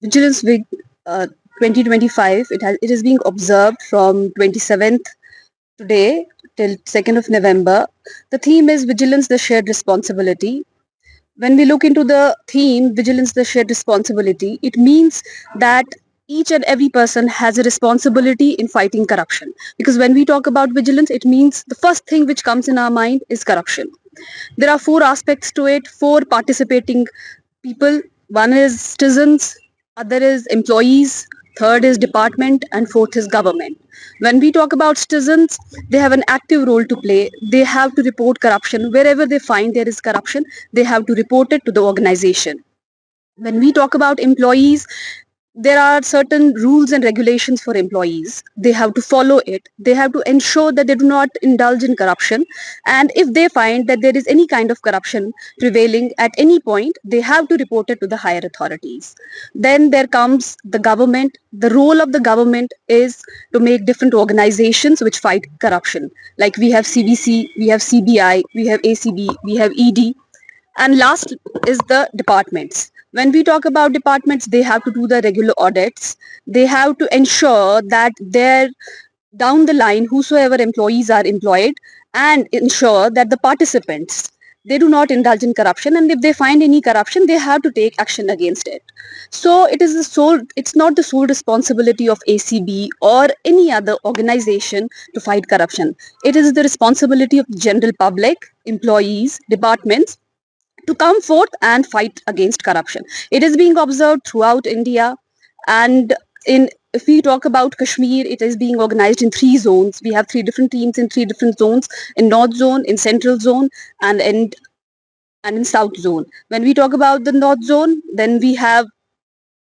Vigilance Week 2025. It is being observed from 27th today till 2nd of November. The theme is Vigilance, the Shared Responsibility. When we look into the theme, Vigilance, the Shared Responsibility, it means that each and every person has a responsibility in fighting corruption. Because when we talk about vigilance, it means the first thing which comes in our mind is corruption. There are four aspects to it, four participating people. One is citizens, other is employees, third is department, and fourth is government. When we talk about citizens, they have an active role to play. They have to report corruption. Wherever they find there is corruption, they have to report it to the organization. When we talk about employees, there are certain rules and regulations for employees. They have to follow it. They have to ensure that they do not indulge in corruption. And if they find that there is any kind of corruption prevailing at any point, they have to report it to the higher authorities. Then there comes the government. The role of the government is to make different organizations which fight corruption. Like we have CBC, we have CBI, we have ACB, we have ED, and last is the departments. When we talk about departments, they have to do the regular audits. They have to ensure that their down the line, whosoever employees are employed, and ensure that the participants, they do not indulge in corruption, and if they find any corruption, they have to take action against it. So it's not the sole responsibility of ACB or any other organization to fight corruption. It is the responsibility of the general public, employees, departments, to come forth and fight against corruption. It is being observed throughout India, and in if we talk about Kashmir, it is being organized in three zones. We have three different teams in three different zones: in North Zone, in Central Zone, and in South Zone. When we talk about the North Zone, then we have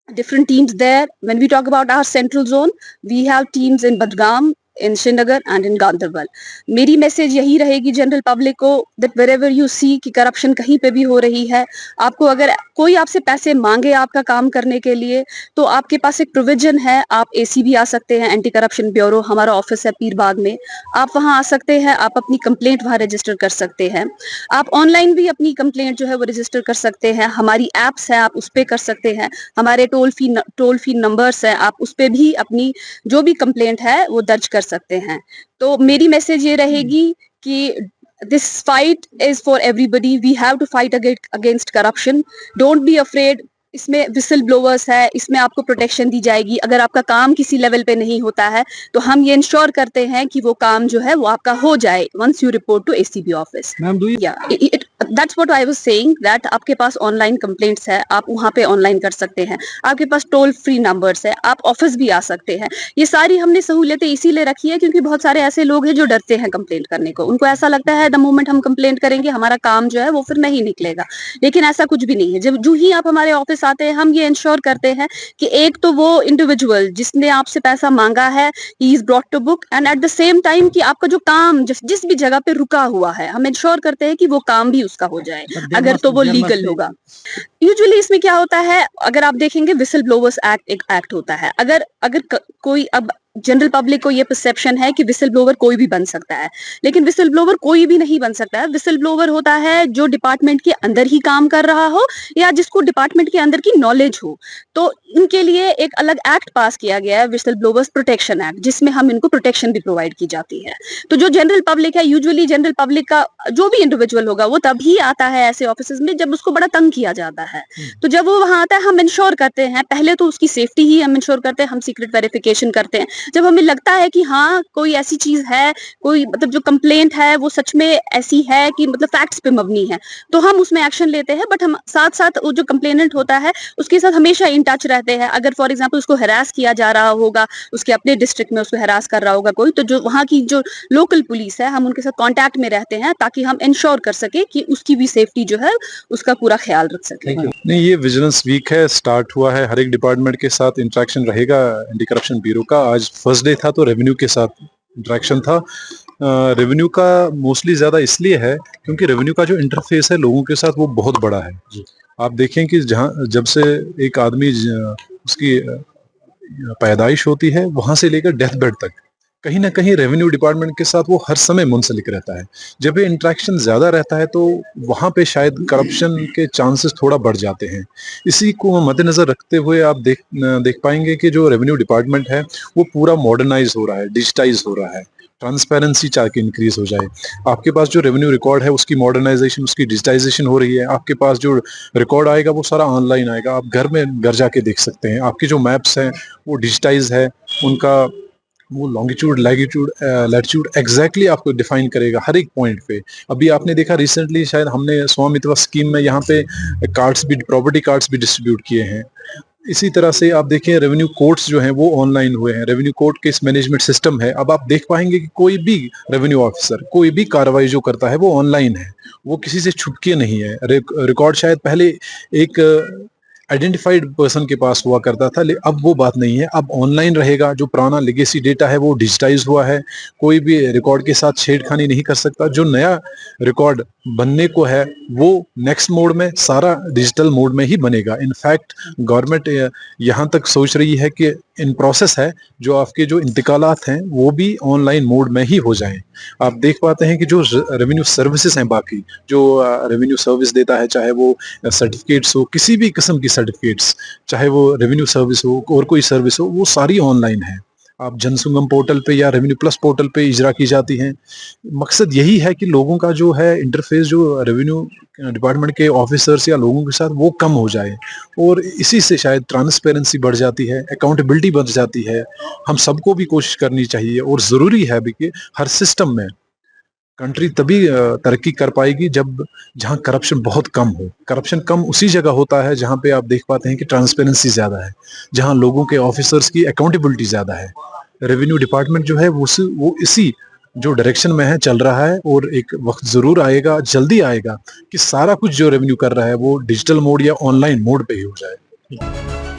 different teams there. When we talk about our Central Zone, we have teams in Badgam, in Srinagar, and in Gandarbal. मेरी message यही रहेगी general public को, that wherever you see कि corruption कहीं पे भी हो रही है, आपको अगर कोई आपसे पैसे मांगे आपका काम करने के लिए, तो आपके पास एक प्रोविजन है, आप ACB आ सकते हैं, एंटी करप्शन ब्यूरो, हमारा ऑफिस है पीरबाग में, आप वहां आ सकते हैं, आप अपनी कंप्लेंट वहां रजिस्टर कर सकते हैं। आप ऑनलाइन भी अपनी कंप्लेंट जो है वो रजिस्टर कर सकते हैं, हमारी एप्स हैं, आप उस पर कर सकते हैं, हमारे टोल फ्री नंबर्स हैं, आप उस पर भी अपनी जो भी कंप्लेंट है वो दर्ज कर सकते हैं। तो मेरी मैसेज ये रहेगी कि this fight is for everybody. We have to fight against corruption. Don't be afraid. इसमें विसल ब्लोवर्स है, इसमें आपको प्रोटेक्शन दी जाएगी। अगर आपका काम किसी लेवल पे नहीं होता है तो हम ये इंश्योर करते हैं कि वो काम जो है वो आपका हो जाए once you report to ACB office. That's what I was saying, that आपके पास ऑनलाइन कंप्लेंट्स है, आप वहाँ पे ऑनलाइन कर सकते हैं, आपके पास टोल फ्री नंबर्स है, आप ऑफिस भी आ सकते हैं। ये सारी हमने सहूलियतें इसीलिए रखी है क्योंकि बहुत सारे ऐसे लोग हैं जो डरते हैं कंप्लेंट करने को। उनको ऐसा लगता है द मोमेंट हम कंप्लेंट करेंगे हमारा काम जो है वो फिर नहीं निकलेगा, लेकिन ऐसा कुछ भी नहीं है। जब जो ही आप हमारे ऑफिस आते हैं, हम ये इंश्योर करते हैं कि एक तो वो इंडिविजुअल जिसने आपसे पैसा मांगा है, he is brought to book, and at the same time कि आपका जो काम जिस भी जगह पे रुका हुआ है, हम इंश्योर करते हैं कि वो काम भी उसका हो जाए, अगर तो वो लीगल होगा। यूजुअली इसमें क्या होता है, अगर आप देखेंगे विसल ब्लोवर्स एक्ट एक एक्ट होता है। अगर अगर कोई, अब जनरल पब्लिक को ये परसेप्शन है कि विसल ब्लोवर कोई भी बन सकता है, लेकिन विसल ब्लोवर कोई भी नहीं बन सकता है। विसल ब्लोवर होता है जो डिपार्टमेंट के अंदर ही काम कर रहा हो या जिसको डिपार्टमेंट के अंदर की नॉलेज हो। तो इनके लिए एक अलग एक्ट पास किया गया है, विसल ब्लोवर्स प्रोटेक्शन एक्ट, जिसमें हम इनको प्रोटेक्शन भी प्रोवाइड की जाती है। तो जो जनरल पब्लिक है, यूजुअली जनरल पब्लिक का जो भी इंडिविजुअल होगा वो तभी आता है ऐसे ऑफिस में जब उसको बड़ा तंग किया जाता है। तो जब वो वहां आता है, हम इंश्योर करते हैं, पहले तो उसकी सेफ्टी ही हम इंश्योर करते हैं, हम सीक्रेट वेरिफिकेशन करते हैं। जब हमें लगता है कि हाँ कोई ऐसी चीज है, कोई मतलब जो कंप्लेंट है वो सच में ऐसी है कि मतलब फैक्ट्स पे मबनी है, तो हम उसमें एक्शन लेते हैं। बट हम साथ साथ वो जो कंप्लेनेंट होता है उसके साथ हमेशा इन टच रहते हैं। अगर फॉर एग्जाम्पल उसको हरास किया जा रहा होगा, उसके अपने डिस्ट्रिक्ट में उसको हरास कर रहा होगा कोई, तो जो वहाँ की जो लोकल पुलिस है, हम उनके साथ कांटेक्ट में रहते हैं ताकि हम इंश्योर कर सके कि उसकी भी सेफ्टी जो है उसका पूरा ख्याल रख सके। नहीं, ये विजिलेंस वीक है, स्टार्ट हुआ है, हर एक डिपार्टमेंट के साथ इंटरेक्शन रहेगा एंटी करप्शन ब्यूरो का। आज फर्स्ट डे था तो रेवेन्यू के साथ इंटरेक्शन था। रेवेन्यू का मोस्टली ज्यादा इसलिए है क्योंकि रेवेन्यू का जो इंटरफेस है लोगों के साथ वो बहुत बड़ा है। आप देखें कि जहां जब से एक आदमी उसकी पैदाइश होती है वहां से लेकर डेथ बेड तक कहीं ना कहीं रेवेन्यू डिपार्टमेंट के साथ वो हर समय मुंसलिक रहता है। जब ये इंटरेक्शन ज्यादा रहता है तो वहां पे शायद करप्शन के चांसेस थोड़ा बढ़ जाते हैं। इसी को मद्देनजर रखते हुए आप देख पाएंगे कि जो रेवेन्यू डिपार्टमेंट है वो पूरा मॉडर्नाइज हो रहा है, डिजिटाइज हो रहा है, ट्रांसपेरेंसी चाह के इंक्रीज हो जाए। आपके पास जो रेवेन्यू रिकॉर्ड है उसकी मॉडर्नाइजेशन, उसकी डिजिटाइजेशन हो रही है। आपके पास जो रिकॉर्ड आएगा वो सारा ऑनलाइन आएगा, आप घर जाके देख सकते हैं। आपके जो मैप्स हैं वो डिजिटाइज है, उनका वो लॉन्गिट्यूड, लैटिट्यूड, लैटिट्यूड एग्जैक्टली आपको डिफाइन करेगा हर एक पॉइंट पे। अभी आपने देखा रिसेंटली शायद हमने स्वामित्व स्कीम में यहाँ पे कार्ड्स भी, प्रॉपर्टी कार्ड्स भी डिस्ट्रीब्यूट किए हैं। इसी तरह से आप देखें रेवेन्यू कोर्ट्स जो हैं वो ऑनलाइन हुए हैं, revenue court case management system है। अब आप देख पाएंगे कि कोई भी रेवेन्यू ऑफिसर कोई भी कार्रवाई जो करता है वो ऑनलाइन है, वो किसी से छुप के नहीं है। रिकॉर्ड शायद पहले एक आइडेंटिफाइड पर्सन के पास हुआ करता था, लेकिन अब वो बात नहीं है, अब ऑनलाइन रहेगा। जो पुराना लेगेसी डेटा है वो डिजिटाइज हुआ है, कोई भी रिकॉर्ड के साथ छेड़खानी नहीं कर सकता। जो नया रिकॉर्ड बनने को है वो नेक्स्ट मोड में, सारा डिजिटल मोड में ही बनेगा। इनफैक्ट गवर्नमेंट यहाँ तक सोच रही है कि इन प्रोसेस है जो आपके जो इंतकालात हैं वो भी ऑनलाइन मोड में ही हो जाएं। आप देख पाते हैं कि जो रेवेन्यू सर्विसेज हैं, बाकी जो रेवेन्यू सर्विस देता है, चाहे वो सर्टिफिकेट्स हो, किसी भी किस्म की सर्टिफिकेट्स, चाहे वो रेवेन्यू सर्विस हो और कोई सर्विस हो, वो सारी ऑनलाइन है। आप जनसुगम पोर्टल पे या रेवेन्यू प्लस पोर्टल पे इजरा की जाती हैं। मकसद यही है कि लोगों का जो है इंटरफेस जो रेवेन्यू डिपार्टमेंट के ऑफिसर्स या लोगों के साथ वो कम हो जाए, और इसी से शायद ट्रांसपेरेंसी बढ़ जाती है, अकाउंटेबिलिटी बढ़ जाती है। हम सबको भी कोशिश करनी चाहिए, और ज़रूरी है भी कि हर सिस्टम में कंट्री तभी तरक्की कर पाएगी जब जहाँ करप्शन बहुत कम हो। करप्शन कम उसी जगह होता है जहाँ पे आप देख पाते हैं कि ट्रांसपेरेंसी ज़्यादा है, जहाँ लोगों के ऑफिसर्स की अकाउंटेबिलिटी ज़्यादा है। रेवेन्यू डिपार्टमेंट जो है वो इसी जो डायरेक्शन में है चल रहा है, और एक वक्त ज़रूर आएगा, जल्दी आएगा, कि सारा कुछ जो रेवेन्यू कर रहा है वो डिजिटल मोड या ऑनलाइन मोड पे ही हो जाए।